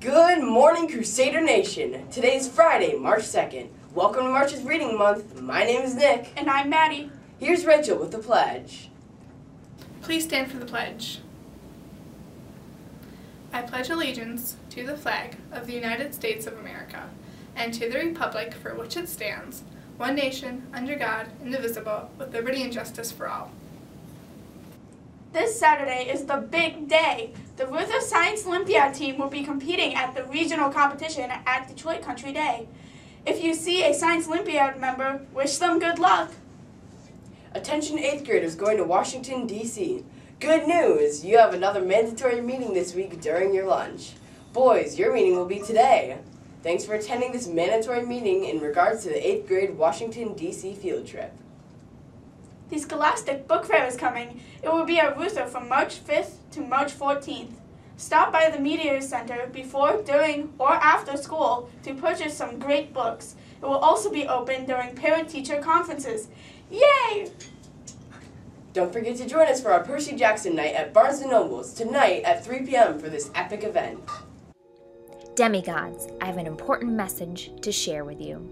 Good morning, Crusader Nation. Today is Friday, March 2nd. Welcome to March's Reading Month. My name is Nick. And I'm Maddie. Here's Rachel with the pledge. Please stand for the pledge. I pledge allegiance to the flag of the United States of America and to the republic for which it stands, one nation, under God, indivisible, with liberty and justice for all. This Saturday is the big day. The Luther Science Olympiad team will be competing at the regional competition at Detroit Country Day. If you see a Science Olympiad member, wish them good luck. Attention 8th graders going to Washington, D.C. Good news! You have another mandatory meeting this week during your lunch. Boys, your meeting will be today. Thanks for attending this mandatory meeting in regards to the 8th grade Washington, D.C. field trip. The Scholastic Book Fair is coming. It will be at Luther from March 5th to March 14th. Stop by the Media Center before, during, or after school to purchase some great books. It will also be open during parent-teacher conferences. Yay! Don't forget to join us for our Percy Jackson night at Barnes & Noble's tonight at 3 p.m. for this epic event. Demigods, I have an important message to share with you.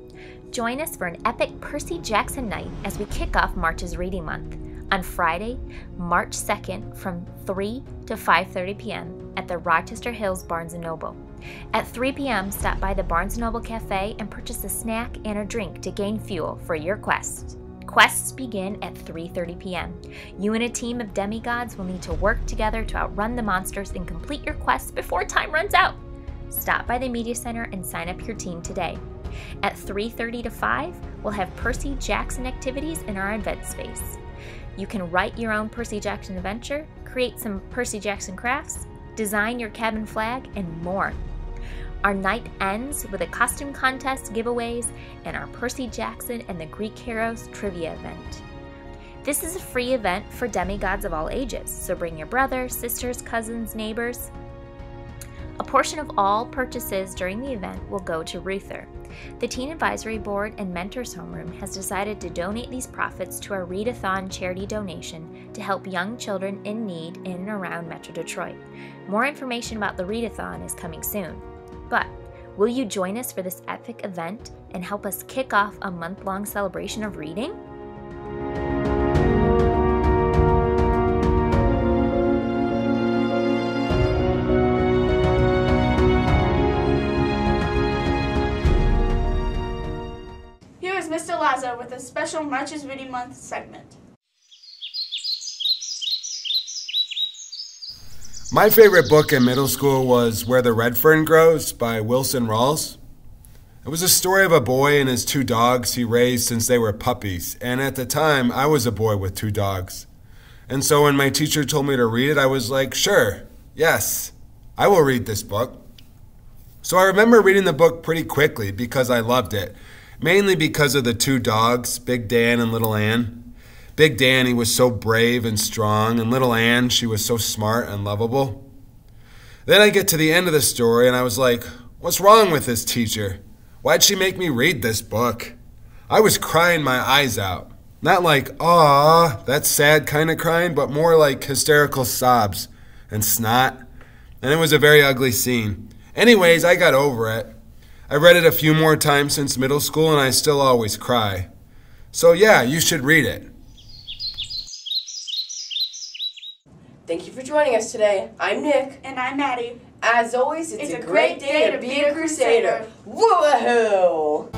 Join us for an epic Percy Jackson night as we kick off March's Reading Month on Friday, March 2nd from 3 to 5:30 p.m. at the Rochester Hills Barnes & Noble. At 3 p.m., stop by the Barnes & Noble Cafe and purchase a snack and a drink to gain fuel for your quest. Quests begin at 3:30 p.m. You and a team of demigods will need to work together to outrun the monsters and complete your quests before time runs out. Stop by the Media Center and sign up your team today. At 3:30 to 5, we'll have Percy Jackson activities in our event space. You can write your own Percy Jackson adventure, create some Percy Jackson crafts, design your cabin flag, and more. Our night ends with a costume contest, giveaways, and our Percy Jackson and the Greek Heroes trivia event. This is a free event for demigods of all ages, so bring your brothers, sisters, cousins, neighbors. A portion of all purchases during the event will go to Luther. The Teen Advisory Board and Mentors Homeroom has decided to donate these profits to our Readathon charity donation to help young children in need in and around Metro Detroit. More information about the Readathon is coming soon. But will you join us for this epic event and help us kick off a month-long celebration of reading? Here is Mr. Lazo with a special March's Reading Month segment. My favorite book in middle school was Where the Red Fern Grows by Wilson Rawls. It was a story of a boy and his two dogs he raised since they were puppies, and at the time I was a boy with two dogs. And so when my teacher told me to read it, I was like, sure, yes, I will read this book. So I remember reading the book pretty quickly because I loved it, mainly because of the two dogs, Big Dan and Little Ann. Big Dan, he was so brave and strong, and Little Ann, she was so smart and lovable. Then I get to the end of the story, and I was like, what's wrong with this teacher? Why'd she make me read this book? I was crying my eyes out. Not like, aw, that's sad kind of crying, but more like hysterical sobs and snot. And it was a very ugly scene. Anyways, I got over it. I read it a few more times since middle school, and I still always cry. So yeah, you should read it. Thank you for joining us today. I'm Nick. And I'm Maddie. As always, it's a great day to be a Crusader. Woo-hoo!